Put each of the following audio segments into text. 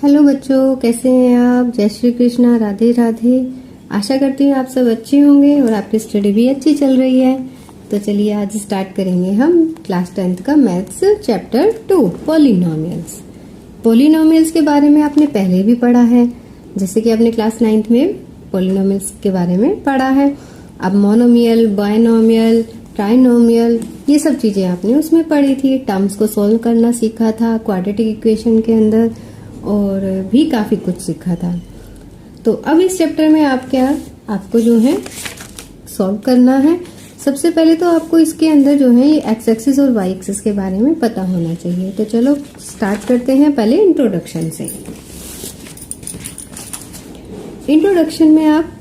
Hello बच्चों, कैसे हैं आप। जय श्री कृष्णा, राधे राधे। आशा करती हूँ आप सब अच्छे होंगे और आपकी स्टडी भी अच्छी चल रही है। तो चलिए आज स्टार्ट करेंगे हम क्लास 10th का मैथ्स चैप्टर 2 पॉलिनोमियल्स। पॉलिनोमियल्स के बारे में आपने पहले भी पढ़ा है, जैसे कि आपने क्लास 9th में पॉलिनोमियल्स के बारे में पढ़ा है। अब मोनोमियल, बायनोमियल, ट्राइनोमियल, ये सब चीजें आपने उसमें पढ़ी थी। टर्म्स को सॉल्व करना सीखा था क्वाड्रेटिक इक्वेशन के अंदर, और भी काफी कुछ सीखा था। तो अब इस चैप्टर में आपको जो है सॉल्व करना है। सबसे पहले तो आपको इसके अंदर जो है ये एक्स एक्सिस और वाई एक्सिस के बारे में पता होना चाहिए। तो चलो स्टार्ट करते हैं पहले इंट्रोडक्शन से। इंट्रोडक्शन में आप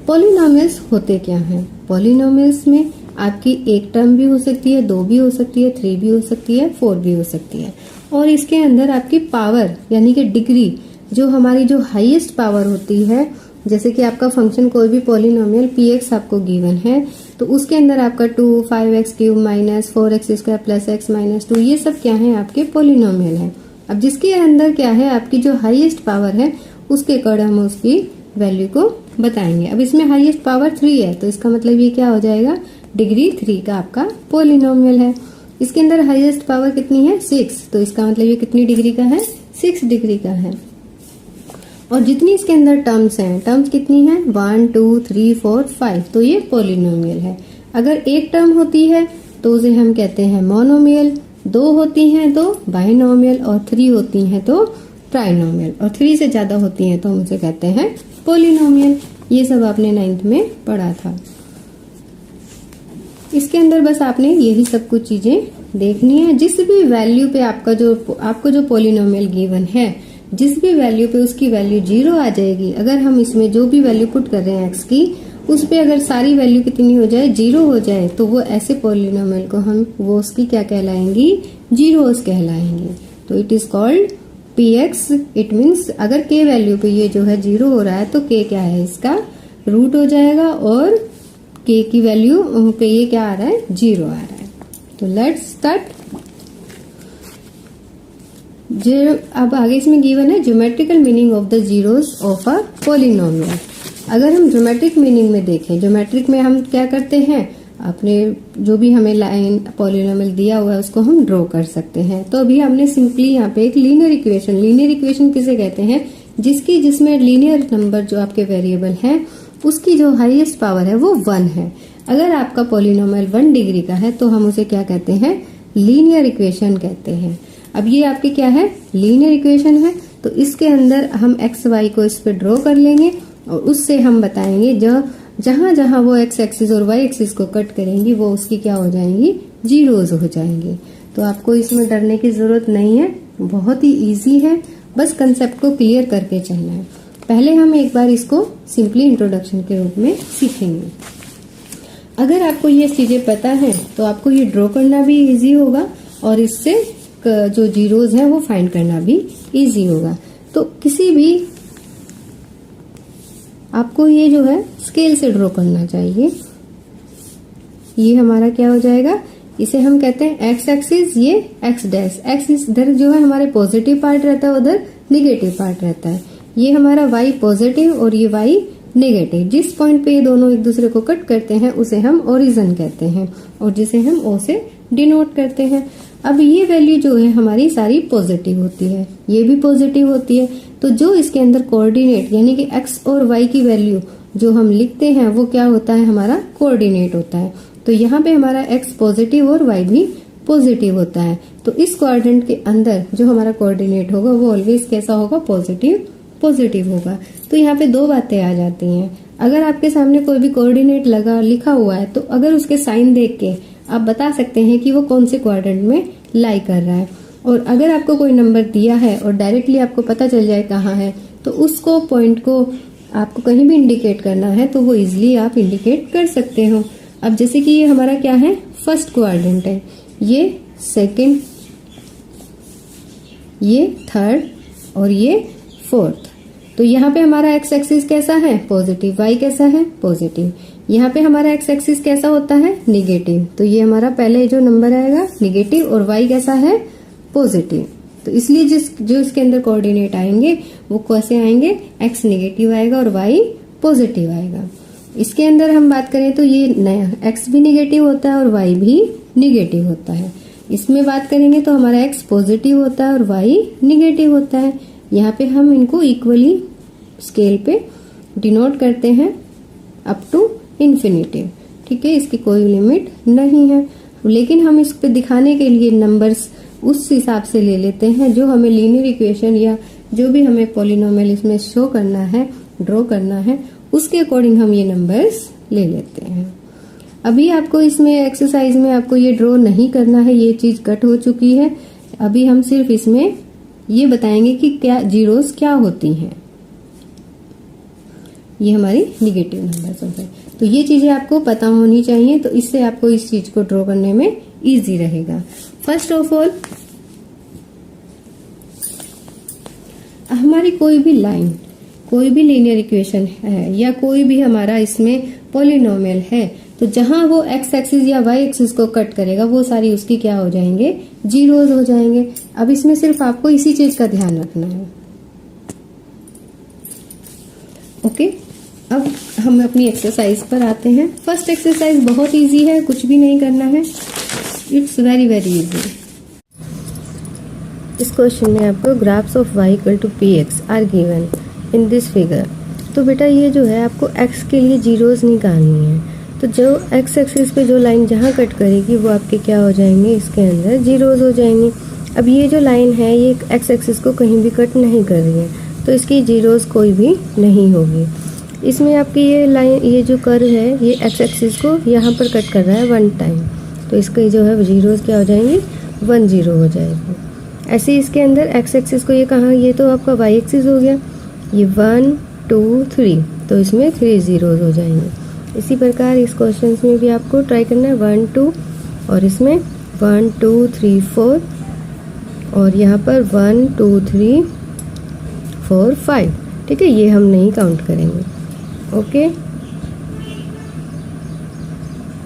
पॉलिनोमियल्स होते क्या हैं। पॉलिनोमियल्स में आपकी एक टर्म भी हो सकती है, दो भी हो सकती है, 3 भी हो सकती है, 4 भी हो सकती है। और इसके अंदर आपकी पावर यानी कि डिग्री, जो हमारी जो हाईएस्ट पावर होती है, जैसे कि आपका फंक्शन कोई भी पॉलिनोमियल px आपको गिवन है, तो उसके अंदर आपका 2, 5x cube minus 4x square plus x minus 2, ये सब क्या है आपके पॉलिनोमियल है। अब जिसके अंदर क्या है आपकी जो हाईएस्ट पावर है, उसके अकॉर्डिंग हम उसकी वैल्यू को बताएंगे। अब इसमें हाईएस्ट पावर 3 है, तो इसका मतलब ये क्या हो जाएगा, डिग्री 3 का आपका पॉलिनोमियल है। इसके अंदर हाईएस्ट पावर कितनी है, 6, तो इसका मतलब ये कितनी डिग्री का है, 6 डिग्री का है। और जितनी इसके अंदर टर्म्स हैं, टर्म्स कितनी है, 1, 2, 3, 4, 5, तो ये पॉलिनोमियल है। अगर एक टर्म होती है तो उसे हम कहते हैं मोनोमियल, 2 होती हैं तो बाइनोमियल, और 3 होती हैं तो ट्राइनोमियल, और 3 से ज्यादा होती हैं तो हम उसे कहते हैं पॉलिनोमियल। ये सब आपने 9th में पढ़ा था। इसके अंदर बस आपने यही सब कुछ चीजें देखनी है। जिस भी वैल्यू पे आपको जो पॉलिनोमियल गिवन है, जिस भी वैल्यू पे उसकी वैल्यू 0 आ जाएगी। अगर हम इसमें जो भी वैल्यू पुट कर रहे हैं एक्स की, उस पे अगर सारी वैल्यू कितनी हो जाए, 0 हो जाए, तो वो ऐसे पॉलिनोमियल को वो उसकी क्या कहलाएंगी, जीरोस कहलाएंगी। तो it is called px। It means अगर k वैल्यू पे ये जो है 0 हो रहा है, तो k क्या है, इसका रूट हो जाएगा, और k की वैल्यू पे ये क्या आ रहा है, 0 आ रहा है। तो लेट्स स्टार्ट। अब आगे इसमें गिवन है geometrical meaning of the zeros of a polynomial. अगर हम ज्योमेट्रिक मीनिंग में देखें, ज्योमेट्रिक में हम क्या करते हैं, अपने जो भी हमें लाइन पॉलिनोमियल दिया हुआ है उसको हम ड्रॉ कर सकते हैं। तो अभी हमने सिंपली यहाँ पे एक लीनियर इक्वेशन किसे कहते हैं, जिसमें लीनियर नंबर जो आपके वेरिएबल हैं उसकी जो हाईएस्ट पावर है वो 1 है। अगर आपका पॉलिनोमियल 1 डिग्री का है तो हम उसे क्या कहते हैं, लीनियर इक्वेशन कहते हैं। अब ये आपके क्या है, लीनियर इक्वेशन है। तो इसके अंदर हम एक्स वाई को इस पे ड्रॉ कर लेंगे, और उससे हम बताएंगे जहां जहां वो एक्स एक्सिस और वाई एक्सिस को कट करेंगी वो उसकी क्या हो जाएंगी, जीरोज हो जाएंगी। तो आपको इसमें डरने की जरूरत नहीं है, बहुत ही इजी है, बस कंसेप्ट को क्लियर करके चलना है। पहले हम एक बार इसको सिंपली इंट्रोडक्शन के रूप में सीखेंगे। अगर आपको ये चीजें पता है तो आपको ये ड्रॉ करना भी इजी होगा, और इससे जो जीरोज है वो फाइंड करना भी इजी होगा। तो किसी भी आपको ये जो है स्केल से ड्रॉ करना चाहिए। ये हमारा क्या हो जाएगा, इसे हम कहते हैं एक्स एक्सिस, ये एक्स डैश। एक्सिस इधर जो है हमारे पॉजिटिव पार्ट रहता है, उधर निगेटिव पार्ट रहता है। ये हमारा y पॉजिटिव और ये y नेगेटिव। जिस पॉइंट पे ये दोनों एक दूसरे को कट करते हैं उसे हम ओरिजिन कहते हैं, और जिसे हम O से डिनोट करते हैं। अब ये वैल्यू जो है हमारी सारी पॉजिटिव होती है, ये भी पॉजिटिव होती है। तो जो इसके अंदर कोऑर्डिनेट यानी कि x और y की वैल्यू जो हम लिखते हैं वो क्या होता है, हमारा कोऑर्डिनेट होता है। तो यहाँ पे हमारा x पॉजिटिव और y भी पॉजिटिव होता है। तो इस कोऑर्डिनेट के अंदर जो हमारा कोऑर्डिनेट होगा वो ऑलवेज कैसा होगा, पॉजिटिव होगा। तो यहाँ पे 2 बातें आ जाती हैं। अगर आपके सामने कोई भी कोऑर्डिनेट लिखा हुआ है, तो अगर उसके साइन देख के आप बता सकते हैं कि वो कौन से क्वाड्रेंट में लाई कर रहा है। और अगर आपको कोई नंबर दिया है और डायरेक्टली आपको पता चल जाए कहाँ है, तो उसको पॉइंट को आपको कहीं भी इंडिकेट करना है तो वो इजिली आप इंडिकेट कर सकते हो। अब जैसे कि ये हमारा क्या है, फर्स्ट क्वाड्रेंट है, ये सेकंड, ये थर्ड, और ये फोर्थ। तो यहाँ पे हमारा एक्स एक्सिस कैसा है, पॉजिटिव, वाई कैसा है, पॉजिटिव। यहाँ पे हमारा एक्स एक्सिस कैसा होता है, निगेटिव। तो ये हमारा पहले जो नंबर आएगा निगेटिव, और वाई कैसा है, पॉजिटिव। तो इसलिए जो इसके अंदर कोऑर्डिनेट आएंगे वो कैसे आएंगे, x नेगेटिव आएगा और y पॉजिटिव आएगा। इसके अंदर हम बात करें तो ये नया x भी नेगेटिव होता है और y भी नेगेटिव होता है। इसमें बात करेंगे तो हमारा x पॉजिटिव होता है और y नेगेटिव होता है। यहाँ पे हम इनको इक्वली स्केल पे डिनोट करते हैं अप टू इन्फिनिटी। ठीक है, इसकी कोई लिमिट नहीं है, लेकिन हम इस पे दिखाने के लिए नंबर्स उस हिसाब से ले लेते हैं जो हमें लीनियर इक्वेशन या जो भी हमें पॉलिनोमियल इसमें शो करना है, ड्रॉ करना है, उसके अकॉर्डिंग हम ये नंबर्स ले लेते हैं। अभी आपको इसमें एक्सरसाइज में आपको ये ड्रॉ नहीं करना है, ये चीज कट हो चुकी है। अभी हम सिर्फ इसमें ये बताएंगे कि क्या जीरोस क्या होती हैं। ये हमारी निगेटिव नंबर्स हो गए, तो ये चीजें आपको पता होनी चाहिए, तो इससे आपको इस चीज को ड्रॉ करने में इजी रहेगा। फर्स्ट ऑफ ऑल हमारी कोई भी लाइन, कोई भी लीनियर इक्वेशन है या कोई भी हमारा इसमें पॉलिनोमियल है, तो जहां वो एक्स एक्सिस या वाई एक्सिस को कट करेगा वो सारी उसकी क्या हो जाएंगे, जीरोज हो जाएंगे। अब इसमें सिर्फ आपको इसी चीज का ध्यान रखना है। ओके, अब हम अपनी एक्सरसाइज पर आते हैं। फर्स्ट एक्सरसाइज बहुत इजी है, कुछ भी नहीं करना है, इट्स वेरी वेरी इजी। इस क्वेश्चन में आपको graphs of y equal to p x are given in this figure. तो बेटा ये जो है आपको x के लिए जीरोस निकालनी है, तो जो x एक्सिस पे जो लाइन जहाँ कट करेगी वो आपके क्या हो जाएंगे, इसके अंदर जीरोस हो जाएंगे। अब ये जो लाइन है ये x एक्सिस को कहीं भी कट नहीं कर रही है, तो इसकी जीरोस कोई भी नहीं होगी। इसमें आपकी ये लाइन, ये जो कर्व है ये x एक्सिस को यहाँ पर कट कर रहा है 1 टाइम, तो इसके जो है जीरोस क्या हो जाएंगे, 1 0 हो जाएगी। ऐसे इसके अंदर x एक्सिस को ये कहाँ, ये तो आपका y एक्सिस हो गया, ये 1 2 3, तो इसमें 3 जीरोस हो जाएंगे। इसी प्रकार इस क्वेश्चन में भी आपको ट्राई करना है 1 2, और इसमें 1 2 3 4, और यहाँ पर 1 2 3 4 5। ठीक है, ये हम नहीं काउंट करेंगे। ओके,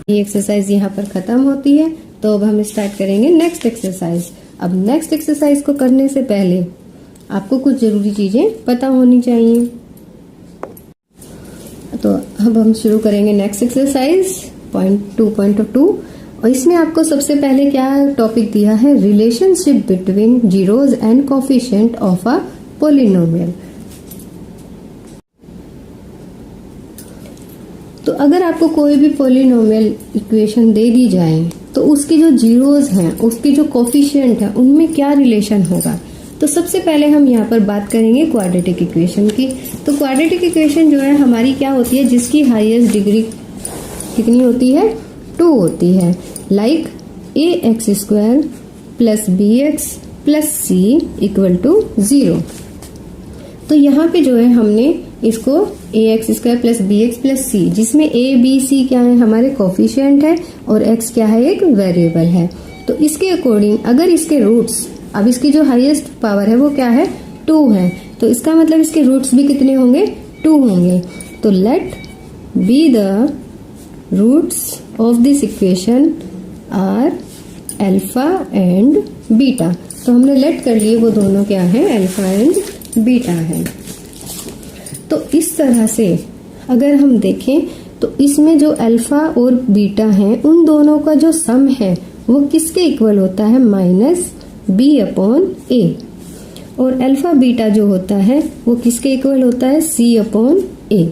ये एक्सरसाइज यहाँ पर खत्म होती है, तो अब हम स्टार्ट करेंगे नेक्स्ट एक्सरसाइज। अब नेक्स्ट एक्सरसाइज को करने से पहले आपको कुछ जरूरी चीजें पता होनी चाहिए। तो अब हम शुरू करेंगे नेक्स्ट एक्सरसाइज 2.2, और इसमें आपको सबसे पहले क्या टॉपिक दिया है, relationship between zeros and coefficient of a polynomial. तो अगर आपको कोई भी पॉलिनोमियल इक्वेशन दे दी जाए तो उसकी जो जीरोज हैं, उसकी जो कोफिशिएंट है, उनमें क्या रिलेशन होगा। तो सबसे पहले हम यहाँ पर बात करेंगे क्वाड्रेटिक इक्वेशन की। तो क्वाड्रेटिक इक्वेशन जो है हमारी क्या होती है, जिसकी हाईएस्ट डिग्री कितनी होती है, 2 होती है। Like ax² plus bx plus c equal to 0। तो यहाँ पे जो है हमने इसको ax² plus bx plus c, जिसमें a b c क्या है, हमारे कोफिशिएंट है, और x क्या है, एक वेरिएबल है। तो इसके अकॉर्डिंग अगर इसके रूट्स, अब इसकी जो हाईएस्ट पावर है वो क्या है, 2 है, तो इसका मतलब इसके रूट्स भी कितने होंगे, 2 होंगे। तो let be the roots of this equation are alpha and beta. तो हमने लेट कर लिए, वो दोनों क्या है, अल्फा एंड बीटा है। तो इस तरह से अगर हम देखें तो इसमें जो अल्फा और बीटा है, उन दोनों का जो सम है वो किसके इक्वल होता है, -b/a, और अल्फा बीटा जो होता है वो किसके इक्वल होता है, c/a।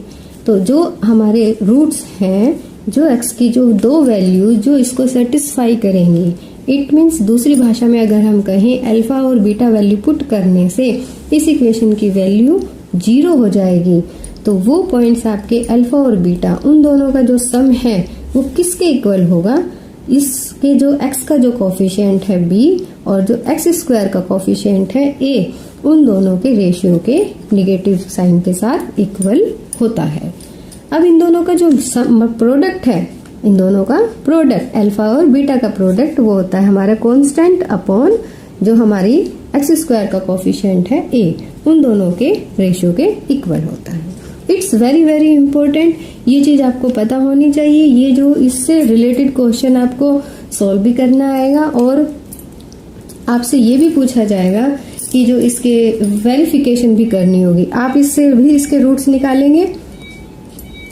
तो जो हमारे रूट्स हैं, जो x की जो 2 वैल्यू जो इसको सेटिस्फाई करेंगी, इट मीन्स दूसरी भाषा में अगर हम कहें, अल्फा और बीटा वैल्यू पुट करने से इस इक्वेशन की वैल्यू 0 हो जाएगी। तो वो पॉइंट्स आपके अल्फा और बीटा, उन दोनों का जो सम है वो किसके इक्वल होगा, इसके जो x का जो कोफिशिएंट है b और जो x² का कोफिशिएंट है a, उन दोनों के रेशियो के निगेटिव साइन के साथ इक्वल होता है। अब इन दोनों का जो प्रोडक्ट है, इन दोनों का प्रोडक्ट, अल्फा और बीटा का प्रोडक्ट, वो होता है हमारा कांस्टेंट अपॉन जो हमारी x² का कोफिशिएंट है a, उन दोनों के रेशियो के इक्वल होता है। इट्स वेरी वेरी इंपॉर्टेंट, ये चीज आपको पता होनी चाहिए। ये जो इससे रिलेटेड क्वेश्चन आपको सॉल्व भी करना आएगा, और आपसे ये भी पूछा जाएगा कि जो इसके वेरिफिकेशन भी करनी होगी, आप इससे भी इसके रूट्स निकालेंगे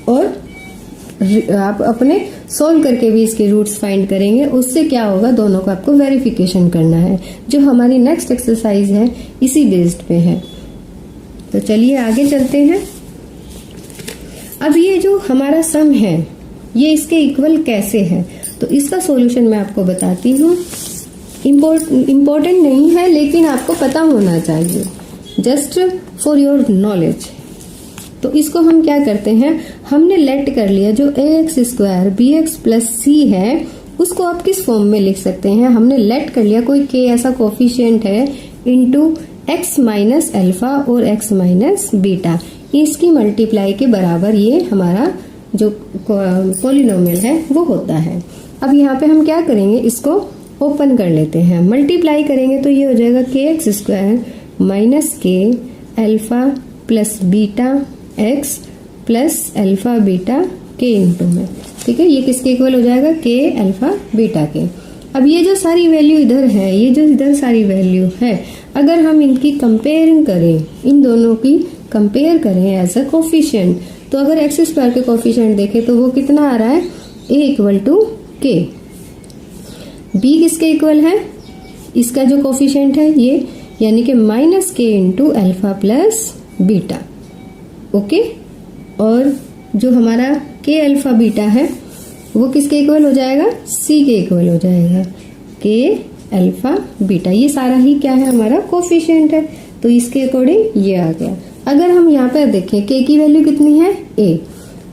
और आप अपने सॉल्व करके भी इसके रूट्स फाइंड करेंगे। उससे क्या होगा, दोनों को आपको वेरिफिकेशन करना है। जो हमारी नेक्स्ट एक्सरसाइज है इसी बेस्ड पे है। तो चलिए आगे चलते हैं। अब ये जो हमारा सम है ये इसके इक्वल कैसे है, तो इसका सॉल्यूशन मैं आपको बताती हूँ। इम्पोर्टेंट नहीं है लेकिन आपको पता होना चाहिए, जस्ट फॉर योर नॉलेज। तो इसको हम क्या करते हैं, हमने लेट कर लिया जो ax square bx plus c है उसको आप किस फॉर्म में लिख सकते हैं। हमने लेट कर लिया कोई k ऐसा कोफिशिएंट है इनटू x माइनस अल्फा और x माइनस बीटा, इसकी मल्टीप्लाई के बराबर ये हमारा जो पॉलिनोमियल है वो होता है। अब यहाँ पे हम क्या करेंगे, इसको ओपन कर लेते हैं, मल्टीप्लाई करेंगे तो ये हो जाएगा kx square minus k alpha plus beta x plus alpha beta k into में। ठीक है, ये किसके इक्वल हो जाएगा, k अल्फा बीटा के। अब ये जो सारी वैल्यू इधर है, ये जो इधर सारी वैल्यू है, अगर हम इनकी कंपेयरिंग करें, इन दोनों की कंपेयर करें एज अ कोफिशिएंट, तो अगर एक्स स्क्वायर के कोफिशिएंट देखें तो वो कितना आ रहा है, a equal to k। b किसके इक्वल है, इसका जो कोफिशिएंट है ये, यानी कि minus k into alpha plus beta. Okay, और जो हमारा k अल्फा बीटा है वो किसके इक्वल हो जाएगा, c के इक्वल हो जाएगा, k अल्फा बीटा। ये सारा ही क्या है, हमारा कोफिशिएंट है, तो इसके अकॉर्डिंग ये आ गया। अगर हम यहाँ पे देखें k की वैल्यू कितनी है, a,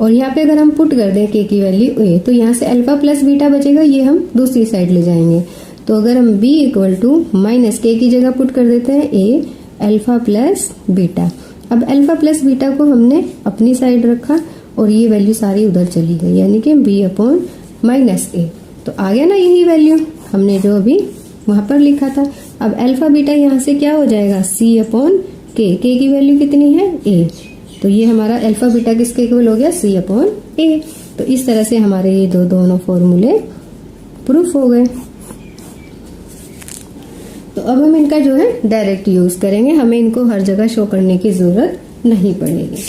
और यहाँ पे अगर हम पुट कर दें k की वैल्यू a, तो यहाँ से अल्फा प्लस बीटा बचेगा, ये हम दूसरी साइड ले जाएंगे। तो अगर हम b equal to minus k की जगह पुट कर देते हैं a अल्फा प्लस बीटा। अब अल्फा प्लस बीटा को हमने अपनी साइड रखा और ये वैल्यू सारी उधर चली गई, यानी कि b अपॉन माइनस a। तो आ गया ना यही वैल्यू हमने जो अभी वहां पर लिखा था। अब अल्फा बीटा यहाँ से क्या हो जाएगा, c अपॉन k, k की वैल्यू कितनी है a, तो ये हमारा अल्फा बीटा किसके इक्वल हो गया, c अपॉन a। तो इस तरह से हमारे ये दोनों फॉर्मूले प्रूफ हो गए। तो अब हम इनका जो है डायरेक्ट यूज करेंगे, हमें इनको हर जगह शो करने की जरूरत नहीं पड़ेगी।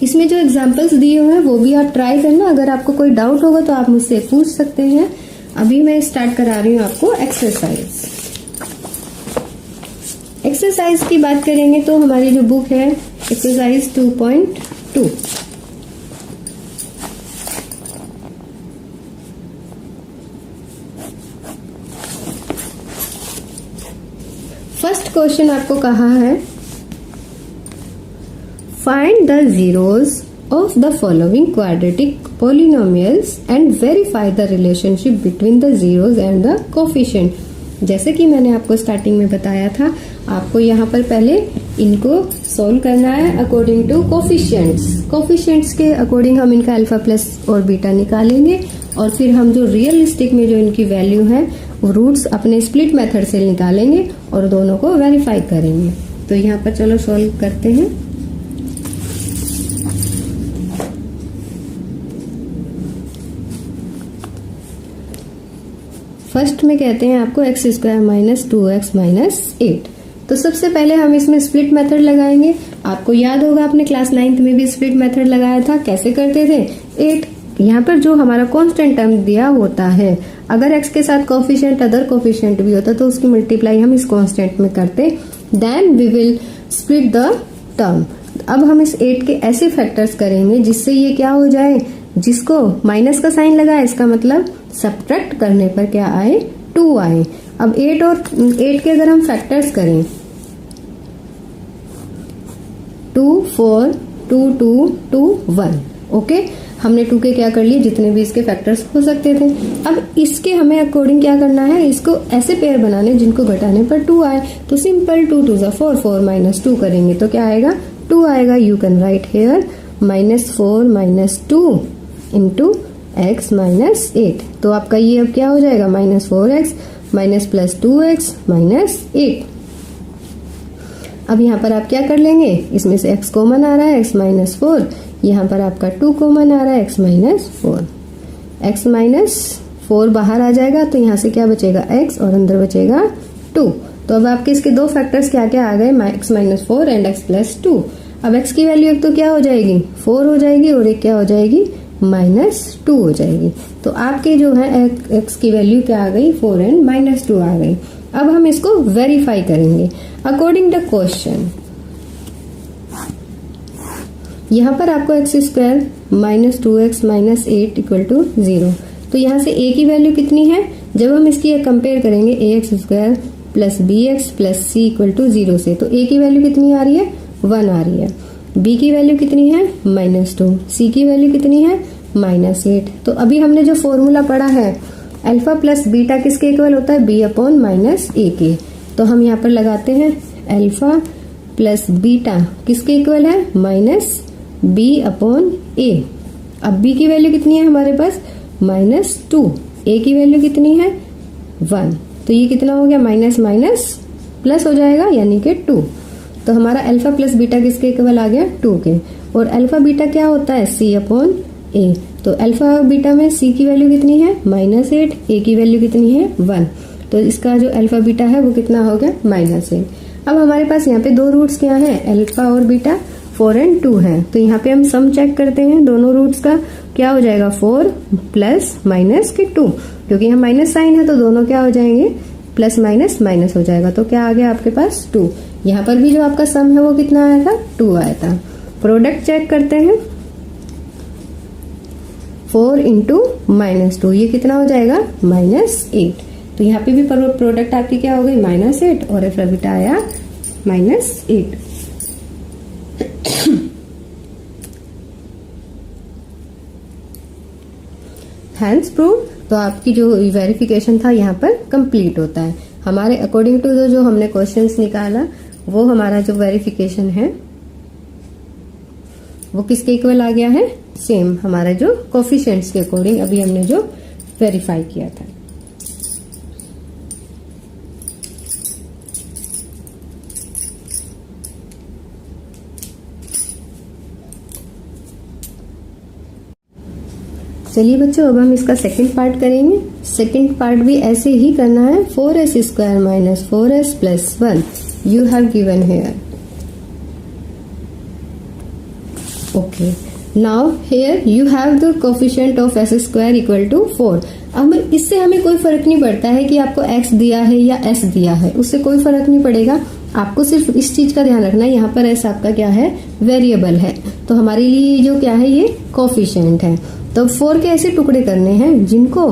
इसमें जो एग्जांपल्स दिए हुए हैं वो भी आप ट्राई करना, अगर आपको कोई डाउट होगा तो आप मुझसे पूछ सकते हैं। अभी मैं स्टार्ट करा रही हूँ आपको एक्सरसाइज। एक्सरसाइज की बात करेंगे तो हमारी जो बुक है एक्सरसाइज 2.2, फर्स्ट क्वेश्चन आपको कहा है find the zeros of the following quadratic polynomials and verify the relationship between the zeros and the coefficient। जैसे कि मैंने आपको स्टार्टिंग में बताया था, आपको यहाँ पर पहले इनको सोल्व करना है अकॉर्डिंग टू कोफिशिएंट्स। कोफिशिएंट्स के अकॉर्डिंग हम इनका अल्फा प्लस और बीटा निकालेंगे और फिर हम जो रियलिस्टिक में जो इनकी वैल्यू है वो रूट्स अपने स्प्लिट मेथड से निकालेंगे और दोनों को वेरीफाई करेंगे। तो यहाँ पर चलो सोल्व करते हैं। फर्स्ट में कहते हैं आपको x square minus 2x minus 8। तो सबसे पहले हम इसमें स्प्लिट मेथड लगाएंगे। आपको याद होगा आपने क्लास 9th में भी स्प्लिट मेथड लगाया था, कैसे करते थे, 8 यहाँ पर जो हमारा कांस्टेंट टर्म दिया होता है, अगर x के साथ कोफिशिएंट अदर कोफिशिएंट भी होता तो उसकी मल्टीप्लाई हम इस कांस्टेंट में करते, then we will split the term. अब हम इस 8 के ऐसे फैक्टर्स करेंगे जिससे ये क्या हो जाए, जिसको माइनस का साइन लगा है इसका मतलब सब्ट्रैक्ट करने पर क्या आए, 2 आए। अब 8 और 8 के अगर हम फैक्टर्स करें 2 4 2 2 2 1, ओके, हमने 2 के क्या कर लिए, जितने भी इसके फैक्टर्स हो सकते थे। अब इसके हमें अकॉर्डिंग क्या करना है, इसको ऐसे पेयर बनाने जिनको घटाने पर 2 आए। तो सिंपल 2 2 4 4 माइनस 2 करेंगे तो क्या आएगा, 2 आएगा। You can write here -4 -2 into x minus 8। तो आपका ये अब क्या हो जाएगा, -4x minus plus 2x minus 8। अब यहाँ पर आप क्या कर लेंगे, इसमें से x कॉमन आ रहा है, x माइनस 4, यहाँ पर आपका 2 कॉमन आ रहा है, x माइनस 4, x माइनस 4 बाहर आ जाएगा तो यहाँ से क्या बचेगा x और अंदर बचेगा 2। तो अब आपके इसके दो फैक्टर्स क्या क्या आ गए, x minus 4 and x plus 2। अब x की वैल्यू एक तो क्या हो जाएगी 4 हो जाएगी और एक क्या हो जाएगी माइनस 2 हो जाएगी। तो आपके जो है x की वैल्यू क्या आ गई 4 एंड माइनस 2 आ गई। अब हम इसको वेरीफाई करेंगे अकॉर्डिंग द क्वेश्चन। यहाँ पर आपको x square minus 2x minus 8 equal to 0। तो यहाँ से a की वैल्यू कितनी है, जब हम इसकी कंपेयर करेंगे ax square plus bx plus c equal to 0 से, तो a की वैल्यू कितनी आ रही है 1 आ रही है, b की वैल्यू कितनी है माइनस 2, c की वैल्यू कितनी है माइनस 8। तो अभी हमने जो फॉर्मूला पढ़ा है अल्फा प्लस बीटा किसके इक्वल होता है, b अपॉन माइनस a के। तो हम यहाँ पर लगाते हैं अल्फा प्लस बीटा किसके इक्वल है माइनस b अपॉन a। अब b की वैल्यू कितनी है हमारे पास माइनस 2, a की वैल्यू कितनी है 1, तो ये कितना हो गया माइनस माइनस प्लस हो जाएगा यानी कि 2। तो हमारा अल्फा प्लस बीटा किसके इक्वल आ गया 2 के। और अल्फा बीटा क्या होता है c अपॉन a। तो अल्फा बीटा में c की वैल्यू कितनी है माइनस 8, a की वैल्यू कितनी है 1, तो इसका जो अल्फा बीटा है वो कितना हो गया माइनस 8। अब हमारे पास यहाँ पे दो रूट्स क्या है अल्फा और बीटा 4 एंड 2 है। तो यहाँ पे हम सम चेक करते हैं दोनों रूट्स का, क्या हो जाएगा 4 प्लस माइनस के 2, क्योंकि यहाँ माइनस साइन है तो दोनों क्या हो जाएंगे प्लस माइनस माइनस हो जाएगा। तो क्या आ गया आपके पास 2। यहाँ पर भी जो आपका सम है वो कितना आया था 2 आया था। प्रोडक्ट चेक करते हैं 4 इंटू माइनस 2, ये कितना हो जाएगा माइनस 8। तो यहाँ पे भी प्रोडक्ट आपकी क्या हो गई माइनस 8 और अल्फा बीटा आया माइनस 8। Hence prove. तो आपकी जो वेरिफिकेशन था यहाँ पर कंप्लीट होता है। हमारे अकॉर्डिंग टू जो हमने क्वेश्चंस निकाला वो हमारा जो वेरिफिकेशन है वो किसके इक्वल आ गया है, सेम हमारा जो कोफिशिएंट्स के अकॉर्डिंग अभी हमने जो वेरीफाई किया था। चलिए बच्चों अब हम इसका सेकंड पार्ट करेंगे। सेकंड पार्ट भी ऐसे ही करना है। 4s square minus 4s plus 1 you have given here. Okay, now here you have the coefficient of s square equal to 4। अब इससे हमें कोई फर्क नहीं पड़ता है कि आपको x दिया है या s दिया है, उससे कोई फर्क नहीं पड़ेगा। आपको सिर्फ इस चीज का ध्यान रखना है, यहाँ पर s आपका क्या है वेरिएबल है, तो हमारे लिए जो क्या है ये कोफिशिएंट है। तो 4 के ऐसे टुकड़े करने हैं जिनको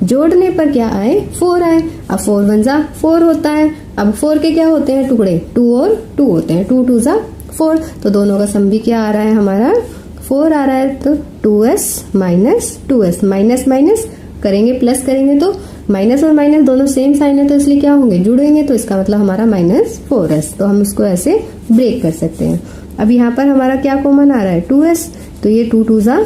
जोड़ने पर क्या आए 4 आए। अब 4 1 जा 4 होता है। अब 4 के क्या होते हैं टुकड़े 2 और 2 होते हैं, 2 2 जा 4। तो दोनों का सम भी क्या आ रहा है हमारा 4 आ रहा है। तो 2s minus 2s, minus minus करेंगे प्लस करेंगे तो माइनस और माइनस दोनों सेम साइन है तो इसलिए क्या होंगे जुड़ेंगे, तो इसका मतलब हमारा माइनस 4s। तो हम इसको ऐसे ब्रेक कर सकते हैं। अब यहाँ पर हमारा क्या कॉमन आ रहा है 2s, तो ये 2 2 जा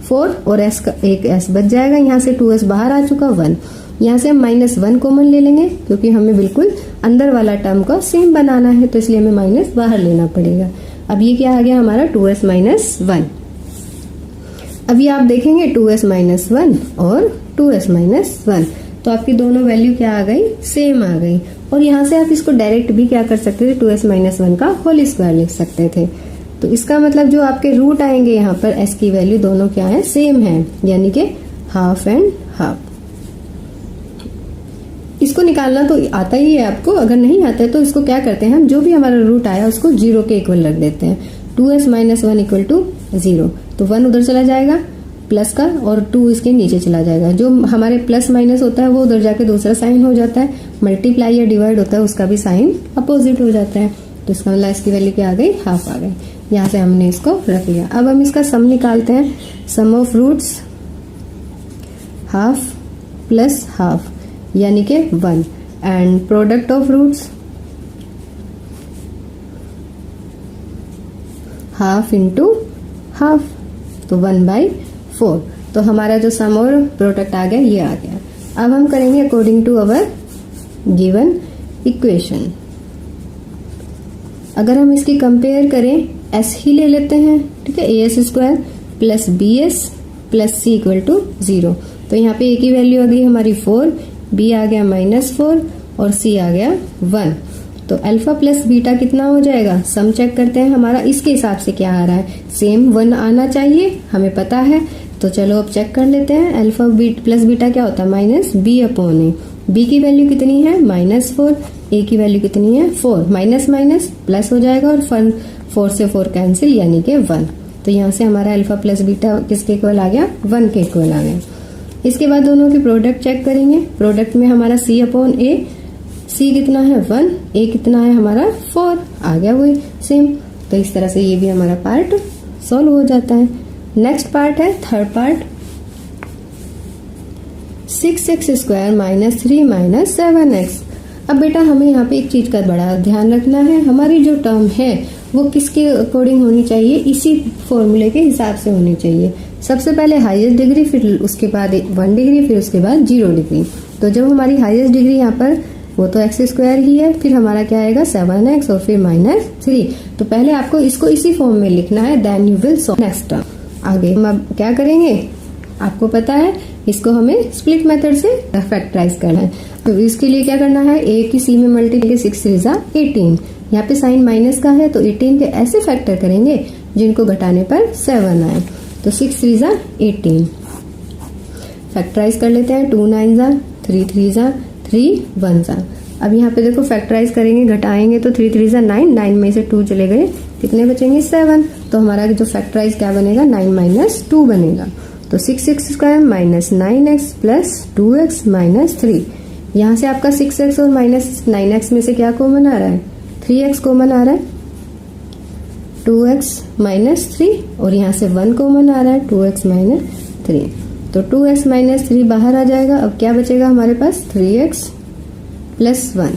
4 और s का एक s बच जाएगा। यहाँ से 2s बाहर आ चुका 1, यहाँ से हम माइनस 1 कॉमन ले लेंगे क्योंकि हमें बिल्कुल अंदर वाला टर्म को सेम बनाना है, तो इसलिए हमें माइनस बाहर लेना पड़ेगा। अब ये क्या आ गया हमारा 2s माइनस 1। अभी आप देखेंगे 2s माइनस 1 और 2s माइनस 1, तो आपकी दोनों वैल्यू क्या आ गई सेम आ गई। और यहाँ से आप इसको डायरेक्ट भी क्या कर सकते थे 2s माइनस 1 का होल स्क्वायर लिख सकते थे। तो इसका मतलब जो आपके रूट आएंगे यहाँ पर s की वैल्यू दोनों क्या है सेम है, यानी कि हाफ एंड हाफ। इसको निकालना तो आता ही है आपको, अगर नहीं आता है तो इसको क्या करते हैं हम जो भी हमारा रूट आया उसको 0 के इक्वल रख देते हैं। 2s माइनस 1 इक्वल टू 0, तो 1 उधर चला जाएगा प्लस का और 2 इसके नीचे चला जाएगा। जो हमारे प्लस माइनस होता है वो उधर जाके दूसरा साइन हो जाता है, मल्टीप्लाई या डिवाइड होता है उसका भी साइन अपोजिट हो जाता है। तो इसका मतलब इसकी वैल्यू क्या आ गई हाफ आ गई। यहाँ से हमने इसको रख लिया। अब हम इसका सम निकालते हैं। Sum of roots half plus half यानी कि 1 and product of roots half into half, तो 1/4। तो हमारा जो सम और प्रोडक्ट आ गया ये आ गया। अब हम करेंगे according to our given equation. अगर हम इसकी कंपेयर करें, एस ही ले लेते हैं, ठीक है, a s square plus b s plus c equal to 0। तो यहाँ पे ए की वैल्यू आ गई हमारी 4, बी आ गया -4 और सी आ गया 1। तो अल्फा प्लस बीटा कितना हो जाएगा, सम चेक करते हैं हमारा इसके हिसाब से क्या आ रहा है, सेम 1 आना चाहिए, हमें पता है। तो चलो अब चेक कर लेते हैं। अल्फा प्लस बीटा क्या होता है, माइनस बी अपॉन ए। बी की वैल्यू कितनी है, -4, ए की वैल्यू कितनी है 4, माइनस माइनस प्लस हो जाएगा और 4 से 4 कैंसिल यानी कि 1। तो यहाँ से हमारा अल्फा प्लस बीटा किसके इक्वल आ गया, 1 के इक्वल आ गया। इसके बाद दोनों की प्रोडक्ट चेक करेंगे। प्रोडक्ट में हमारा सी अपॉन ए, सी कितना है 1, ए कितना है हमारा 4, आ गया वही सेम। तो इस तरह से ये भी हमारा पार्ट सॉल्व हो जाता है। नेक्स्ट पार्ट है थर्ड पार्ट, 6x² -3 -7x। अब बेटा हमें यहाँ पे एक चीज का बड़ा ध्यान रखना है, हमारी जो टर्म है वो किसके अकॉर्डिंग होनी चाहिए, इसी फॉर्मूले के हिसाब से होनी चाहिए। सबसे पहले हाईएस्ट डिग्री, फिर उसके बाद 1 डिग्री, फिर उसके बाद 0 डिग्री। तो जब हमारी हाईएस्ट डिग्री यहाँ पर वो तो x² ही है, फिर हमारा क्या आएगा 7x और फिर -3। तो पहले आपको इसको इसी फॉर्म में लिखना है, then you will solve next term. आगे हम अब क्या करेंगे, आपको पता है इसको हमें स्प्लिट मेथड से फैक्टराइज करना है। तो इसके लिए क्या करना है, a की c में मल्टीप्लाई 6 3 जा 18, यहाँ पे साइन माइनस का है तो 18 के ऐसे फैक्टर करेंगे जिनको घटाने पर 7 आए। तो 6 3 जा 18 फैक्टराइज कर लेते हैं, 2 9 जा 3 3 जा 3 1 जा। अब यहाँ पे देखो फैक्टराइज करेंगे, घटाएंगे तो 3 3 जा 9, 9 में से 2 चले गए, कितने बचेंगे 7। तो हमारा जो फैक्टराइज क्या बनेगा, 9 - 2 बनेगा। तो 6x² -9x प्लस 2x -3। यहाँ से आपका 6x और -9x में से क्या कॉमन आ रहा है, 3x कॉमन आ रहा है, 2x -3 और यहाँ से 1 कॉमन आ रहा है, 2x -3। तो 2x -3 बाहर आ जाएगा। अब क्या बचेगा हमारे पास, 3x + 1।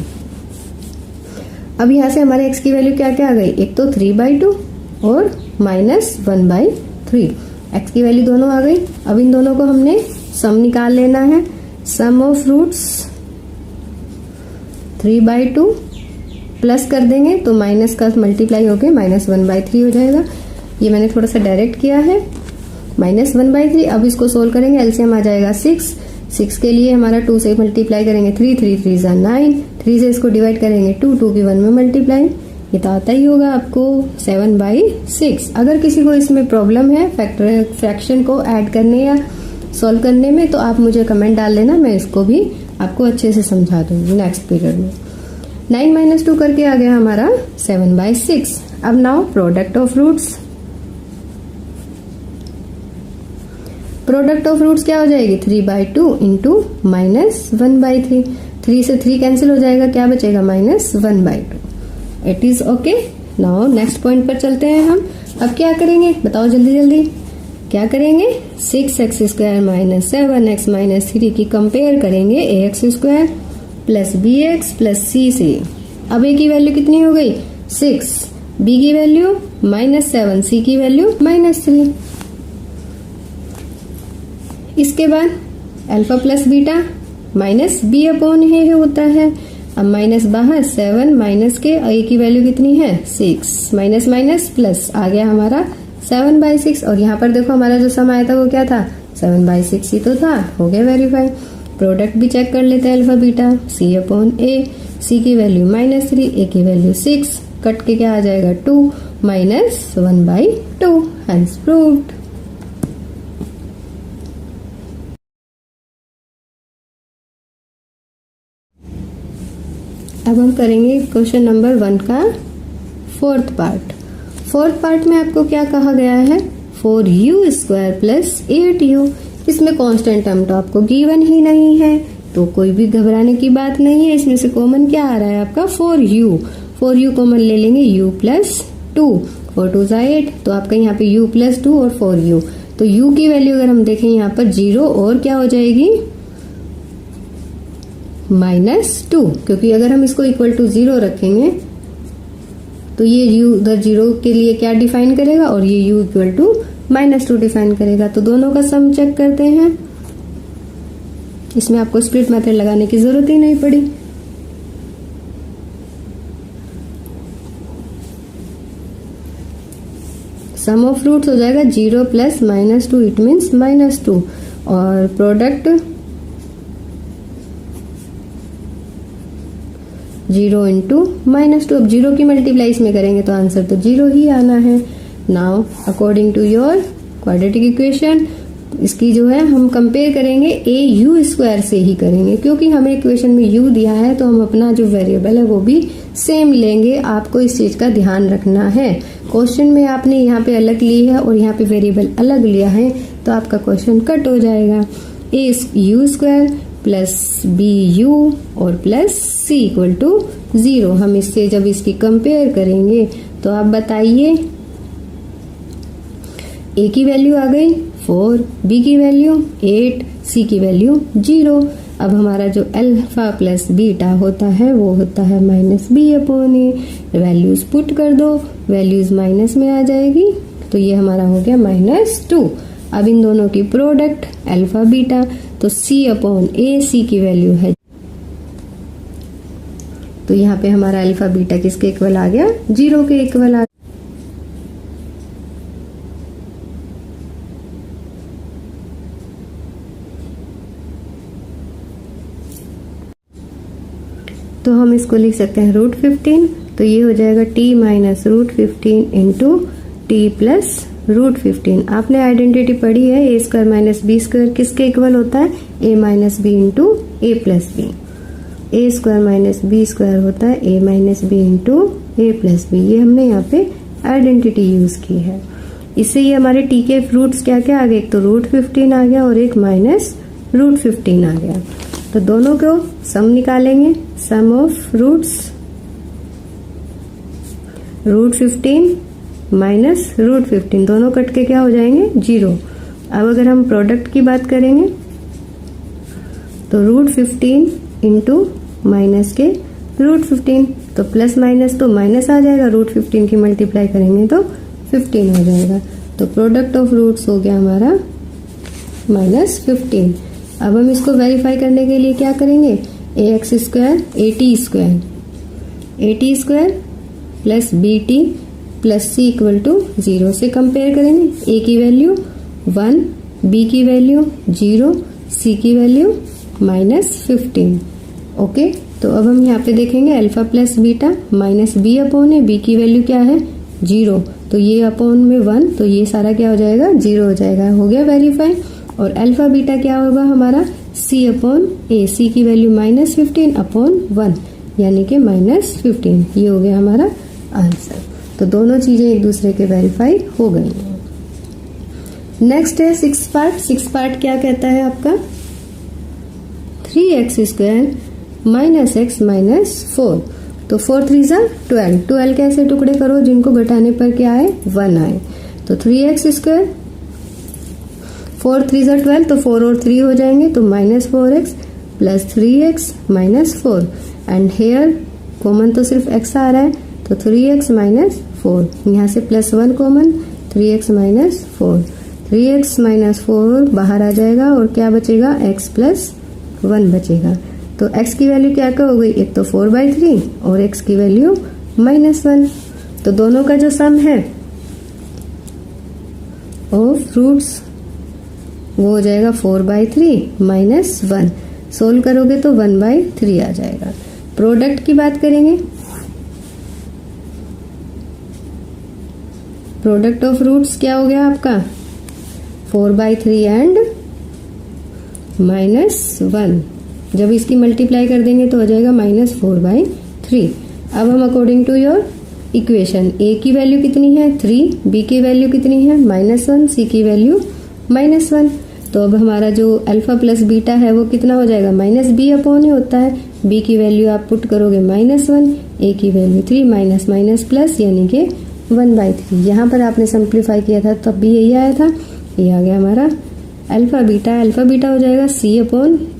अब यहाँ से हमारे x की वैल्यू क्या क्या आ गई, एक तो 3/2 और -1/3। x की वैल्यू दोनों आ गई। अब इन दोनों को हमने सम निकाल लेना है। सम ऑफ रूट्स 3/2 प्लस कर देंगे तो माइनस का मल्टीप्लाई होके -1/3 हो जाएगा। ये मैंने थोड़ा सा डायरेक्ट किया है, -1/3। अब इसको सोल्व करेंगे, एलसीएम आ जाएगा 6 के लिए हमारा 2 से मल्टीप्लाई करेंगे 3 3 3 जा 9, 3 से इसको डिवाइड करेंगे 2 की 1 में मल्टीप्लाई, ये तो आता ही होगा आपको 7/6। अगर किसी को इसमें प्रॉब्लम है फ्रैक्शन को ऐड करने या सॉल्व करने में तो आप मुझे कमेंट डाल देना, मैं इसको भी आपको अच्छे से समझा दूंगी नेक्स्ट पीरियड में। 9 - 2 करके आ गया हमारा 7/6। अब now product of roots, product of roots क्या हो जाएगी, 3/2 इंटू -1/3। 3 से 3 कैंसिल हो जाएगा, क्या बचेगा -1/2। It is okay. Now next point पर चलते हैं हम। अब क्या करेंगे बताओ जल्दी जल्दी, क्या करेंगे, 6x² -7x -3 की कंपेयर करेंगे ax² plus bx plus c से। अब a की वैल्यू कितनी हो गई 6, b की वैल्यू -7, c की वैल्यू -3। इसके बाद alpha plus beta -b upon a होता है। अब माइनस बाहर 7 माइनस के a की वैल्यू कितनी है 6, माइनस माइनस प्लस आ गया हमारा 7/6। और यहाँ पर देखो हमारा जो सम आया था वो क्या था 7/6 ही तो था, हो गया वेरीफाई। प्रोडक्ट भी चेक कर लेते हैं alpha beta, c upon a, c की वैल्यू -3, a की वैल्यू 6, कट के क्या आ जाएगा 2 -1/2, हेंस प्रूव्ड। अब हम करेंगे क्वेश्चन नंबर 1 का फोर्थ पार्ट। फोर्थ पार्ट में आपको क्या कहा गया है 4u² + 8u। इसमें कांस्टेंट टर्म तो आपको गिवन ही नहीं है तो कोई भी घबराने की बात नहीं है। इसमें से कॉमन क्या आ रहा है आपका 4u कॉमन ले लेंगे u + 2, 4 2 जा 8, तो आपका यहाँ पे u + 2 और 4u। तो u की वैल्यू अगर हम देखें यहाँ पर 0 और क्या हो जाएगी -2, क्योंकि अगर हम इसको इक्वल टू 0 रखेंगे तो ये u उधर 0 के लिए क्या डिफाइन करेगा और ये u इक्वल टू -2 डिफाइन करेगा। तो दोनों का सम चेक करते हैं। इसमें आपको स्प्लिट मेथड लगाने की जरूरत ही नहीं पड़ी। सम ऑफ रूट्स हो जाएगा 0 प्लस -2, इट मीन्स -2, और प्रोडक्ट 0 इंटू -2। अब 0 की मल्टीप्लाई इसमें करेंगे तो आंसर तो 0 ही आना है। Now according to your quadratic equation, इसकी जो है हम कंपेयर करेंगे AU² से ही करेंगे, क्योंकि हमें इक्वेशन में u दिया है तो हम अपना जो वेरिएबल है वो भी सेम लेंगे। आपको इस चीज का ध्यान रखना है। क्वेश्चन में आपने यहाँ पे अलग ली है और यहाँ पे वेरिएबल अलग लिया है तो आपका क्वेश्चन कट हो जाएगा। AU² प्लस BU और प्लस C = 0। हम इससे जब इसकी कंपेयर करेंगे तो आप बताइए, A की वैल्यू आ गई 4, B की वैल्यू 8, C की वैल्यू 0। अब हमारा जो अल्फा प्लस बीटा होता है वो होता है -B/A। वैल्यूज पुट कर दो, वैल्यूज माइनस में आ जाएगी तो ये हमारा हो गया -2। अब इन दोनों की प्रोडक्ट अल्फा बीटा, तो C/A, C की वैल्यू है, तो यहाँ पे हमारा अल्फा बीटा किसके इक्वल आ गया? 0 के इक्वल आ गया। तो हम इसको लिख सकते हैं √15, तो ये हो जाएगा t minus √15 into T plus √15। आपने आइडेंटिटी पढ़ी है, A² माइनस B² किसके इक्वल होता है? A minus b into A plus b. A² minus B² होता है A minus b into A plus b. ये हमने यहाँ पे आइडेंटिटी यूज की है। इससे ये हमारे t के फ्रूट्स क्या क्या आ गए? एक तो √15 आ गया और एक माइनस √15 आ गया। तो दोनों को सम निकालेंगे, सम ऑफ रूट्स √15 माइनस √15, दोनों कट के क्या हो जाएंगे? 0। अब अगर हम प्रोडक्ट की बात करेंगे तो √15 इंटू माइनस के √15, तो प्लस माइनस तो माइनस आ जाएगा, √15 की मल्टीप्लाई करेंगे तो 15 हो जाएगा। तो प्रोडक्ट ऑफ रूट्स हो गया हमारा -15। अब हम इसको वेरीफाई करने के लिए क्या करेंगे? AT² plus BT plus C = 0 से कंपेयर करेंगे। A की वैल्यू 1, B की वैल्यू 0, C की वैल्यू -15। ओके, तो अब हम यहाँ पे देखेंगे alpha plus beta minus B/A, B की वैल्यू क्या है? 0, तो ये अपॉन में 1, तो ये सारा क्या हो जाएगा? 0 हो जाएगा। हो गया वेरीफाई। और अल्फा बीटा क्या होगा हमारा? C/A, C की वैल्यू -15/1, यानी कि -15। ये हो गया हमारा आंसर। तो दोनों चीजें एक दूसरे के वेरीफाई हो गई हैं। नेक्स्ट है 6 पार्ट। 6 पार्ट क्या कहता है आपका? 3x² minus x minus 4। तो 4 3 12। 12 कैसे टुकड़े करो जिनको घटाने पर क्या आए? 1 आए। तो 3x² 4 3 12, तो 4 और 3 हो जाएंगे, तो -4x plus 3x minus 4। And here common तो सिर्फ x आ रहा है, तो 3x माइनस 4। यहाँ से +1 common, 3x minus 4। 3x minus 4 बाहर आ जाएगा और क्या बचेगा? x प्लस 1 बचेगा। तो x की वैल्यू क्या क्या हो गई? एक तो 4/3 और x की वैल्यू -1। तो दोनों का जो सम है ऑफ रूट्स वो हो जाएगा 4/3 माइनस 1। सोल्व करोगे तो 1/3 आ जाएगा। प्रोडक्ट की बात करेंगे, प्रोडक्ट ऑफ रूट्स क्या हो गया आपका? 4/3 एंड -1। जब इसकी मल्टीप्लाई कर देंगे तो हो जाएगा -4/3। अब हम according to your equation, A की वैल्यू कितनी है? 3, B की वैल्यू कितनी है? -1, C की वैल्यू -1। तो अब हमारा जो अल्फा प्लस बीटा है वो कितना हो जाएगा? -B/A होता है। B की वैल्यू आप पुट करोगे -1, A की वैल्यू 3, माइनस माइनस प्लस यानी कि 1/3। यहाँ पर आपने सिंप्लीफाई किया था तब भी यही आया था। ये आ गया हमारा अल्फा बीटा। अल्फा बीटा हो जाएगा C/A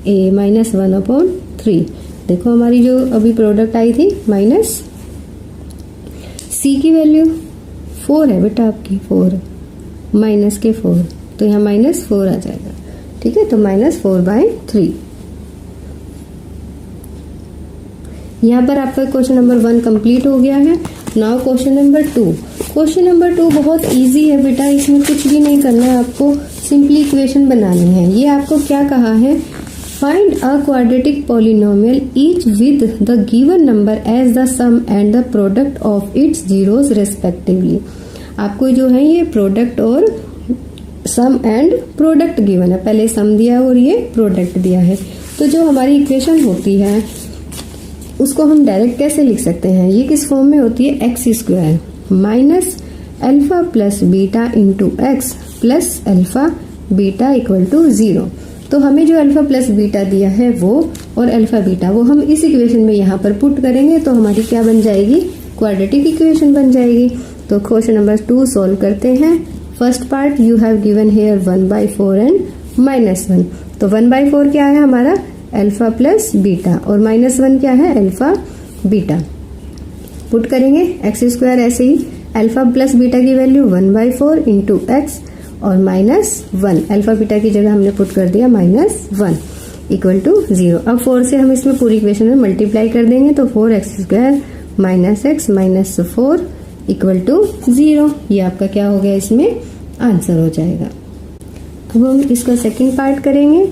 -1/3। देखो हमारी जो अभी प्रोडक्ट आई थी माइनस C की वैल्यू 4 है बेटा आपकी, 4 माइनस के 4, तो यहाँ -4 आ जाएगा। ठीक है, तो -4/3। यहाँ पर आपका क्वेश्चन नंबर 1 कंप्लीट हो गया है। Now question number 2। Question number 2 बहुत इजी है बेटा, इसमें कुछ भी नहीं करना है, आपको सिंपली इक्वेशन बनानी है। ये आपको क्या कहा है, find a quadratic polynomial each with the given number as the sum and the product of its zeros respectively. आपको जो है ये प्रोडक्ट और सम एंड प्रोडक्ट गिवन है, पहले सम दिया और ये प्रोडक्ट दिया है। तो जो हमारी इक्वेशन होती है उसको हम डायरेक्ट कैसे लिख सकते हैं, ये किस फॉर्म में होती है, x square minus alpha plus beta into x plus alpha beta equal to 0। तो हमें जो अल्फा प्लस बीटा दिया है वो और अल्फा बीटा वो हम इस इक्वेशन में यहाँ पर पुट करेंगे तो हमारी क्या बन जाएगी, क्वाड्रेटिक इक्वेशन बन जाएगी। तो क्वेश्चन नंबर 2 सॉल्व करते हैं। First part you have given hair 1/4 and -1। तो 1/4 क्या है हमारा, अल्फा प्लस बीटा, और -1 क्या है, अल्फा बीटा। पुट करेंगे एक्स स्क्वायर, ऐसे ही अल्फा प्लस बीटा की वैल्यू 1/4 इंटू एक्स और -1, अल्फा बीटा की जगह हमने पुट कर दिया -1 इक्वल टू 0। अब 4 से हम इसमें पूरी इक्वेशन में मल्टीप्लाई कर देंगे तो 4x square minus x minus 4 equal to 0। ये आपका क्या हो गया, इसमें आंसर हो जाएगा। अब हम इसका सेकंड पार्ट करेंगे।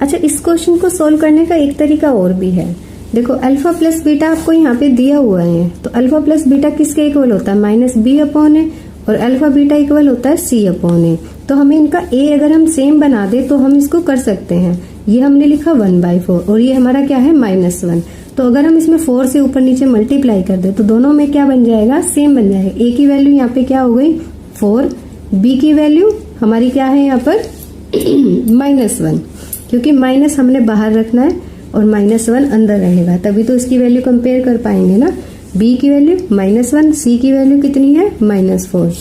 अच्छा, इस क्वेश्चन को सोल्व करने का एक तरीका और भी है। देखो अल्फा प्लस बीटा आपको यहाँ पे दिया हुआ है, तो अल्फा प्लस बीटा किसके इक्वल होता है, -b/a, और अल्फा बीटा इक्वल होता है c/a। तो हमें इनका a अगर हम सेम बना दे तो हम इसको कर सकते हैं। ये हमने लिखा 1/4 और ये हमारा क्या है -1। तो अगर हम इसमें 4 से ऊपर नीचे मल्टीप्लाई कर दे तो दोनों में क्या बन जाएगा, सेम बन जाएगा। a की वैल्यू यहाँ पे क्या हो गई 4, b की वैल्यू हमारी क्या है यहाँ पर -1, क्योंकि माइनस हमने बाहर रखना है और -1 अंदर रहेगा, तभी तो इसकी वैल्यू कंपेयर कर पाएंगे ना। b की वैल्यू -1, c की वैल्यू कितनी है -4।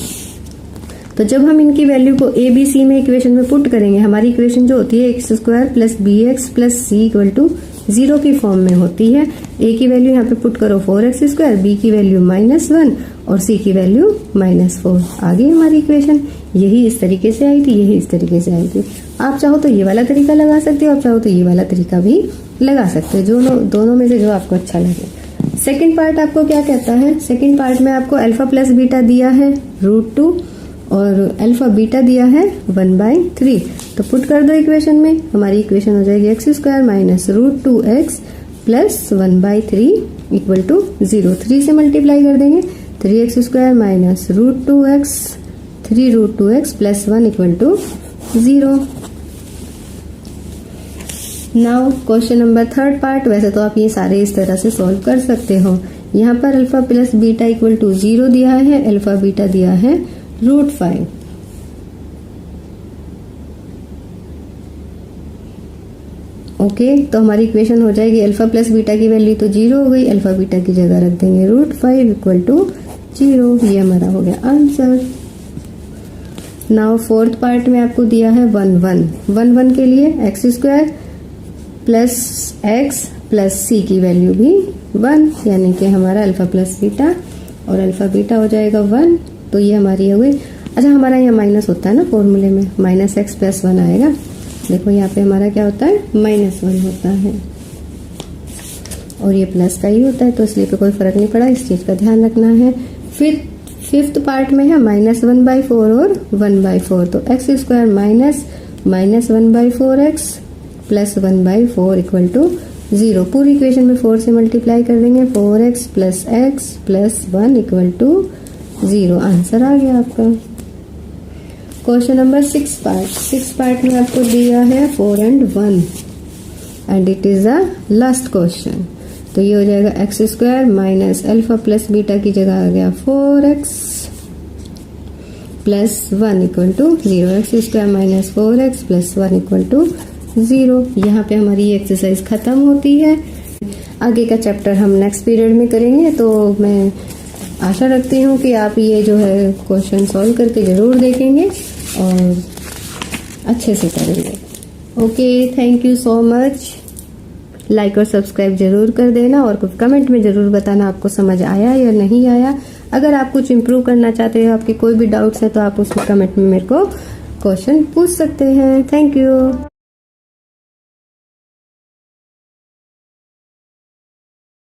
तो जब हम इनकी वैल्यू को a b c में इक्वेशन में पुट करेंगे, हमारी इक्वेशन जो होती है x square plus b x plus c equal to 0 की फॉर्म में होती है। a की वैल्यू यहाँ पे पुट करो 4x स्क्वायर, b की वैल्यू -1 और c की वैल्यू -4। आ गई हमारी इक्वेशन। यही इस तरीके से आई थी, यही इस तरीके से आई थी। आप चाहो तो ये वाला तरीका लगा सकते हो, आप चाहो तो ये वाला तरीका भी लगा सकते हो, जो दोनों में से जो आपको अच्छा लगे। सेकंड पार्ट आपको क्या कहता है, सेकंड पार्ट में आपको अल्फा प्लस बीटा दिया है √2 और अल्फा बीटा दिया है 1/3। तो पुट कर दो इक्वेशन में, हमारी इक्वेशन हो जाएगी x square minus √2x plus 1/3 equal to 0। 3 से मल्टीप्लाई कर देंगे, 3x square minus √2x 3√2x plus 1 equal to 0। Now question number third part. वैसे तो आप ये सारे इस तरह से सॉल्व कर सकते हो। यहाँ पर alpha plus beta equal to 0 दिया है, अल्फा बीटा दिया है √5। ओके, तो हमारी इक्वेशन हो जाएगी अल्फा प्लस बीटा की वैल्यू तो 0 हो गई, अल्फा बीटा की जगह रख देंगे √5 इक्वल टू 0। ये हमारा हो गया आंसर। नाउ फोर्थ पार्ट में आपको दिया है 1 के लिए x square plus x plus c की वैल्यू भी 1, यानी कि हमारा अल्फा प्लस बीटा और अल्फा बीटा हो जाएगा 1। तो ये हमारी हो गई। अच्छा, हमारा यहाँ माइनस होता है ना फॉर्मूले में, -x + 1 आएगा। देखो यहाँ पे हमारा क्या होता है, -1 होता है और ये प्लस का ही होता है, तो इसलिए कोई फर्क नहीं पड़ा, इस चीज का ध्यान रखना है। फिर फिफ्थ पार्ट में है -1/4 और 1/4। तो x square minus -1/4x plus 1/4 equal to 0। पूरी इक्वेशन में 4 से मल्टीप्लाई कर देंगे, 4x plus x plus 1 equal to 0। Answer आ गया आपका। क्वेश्चन नंबर 6 पार्ट में आपको दिया है 4 and 1 and it is the last question. तो ये हो जाएगा x square minus alpha plus beta की जगह आ गया 4x plus 1 equal to 0। X square minus 4x plus 1 equal to 0। यहाँ पे हमारी ये एक्सरसाइज खत्म होती है। आगे का चैप्टर हम नेक्स्ट पीरियड में करेंगे, तो मैं आशा रखती हूँ कि आप ये जो है क्वेश्चन सॉल्व करके जरूर देखेंगे और अच्छे से करेंगे। Okay, thank you so much. Like और सब्सक्राइब जरूर कर देना और कुछ कमेंट में जरूर बताना आपको समझ आया या नहीं आया। अगर आप कुछ इम्प्रूव करना चाहते हो, आपके कोई भी डाउट्स है, तो आप उसमें कमेंट में मेरे को क्वेश्चन पूछ सकते हैं। Thank you.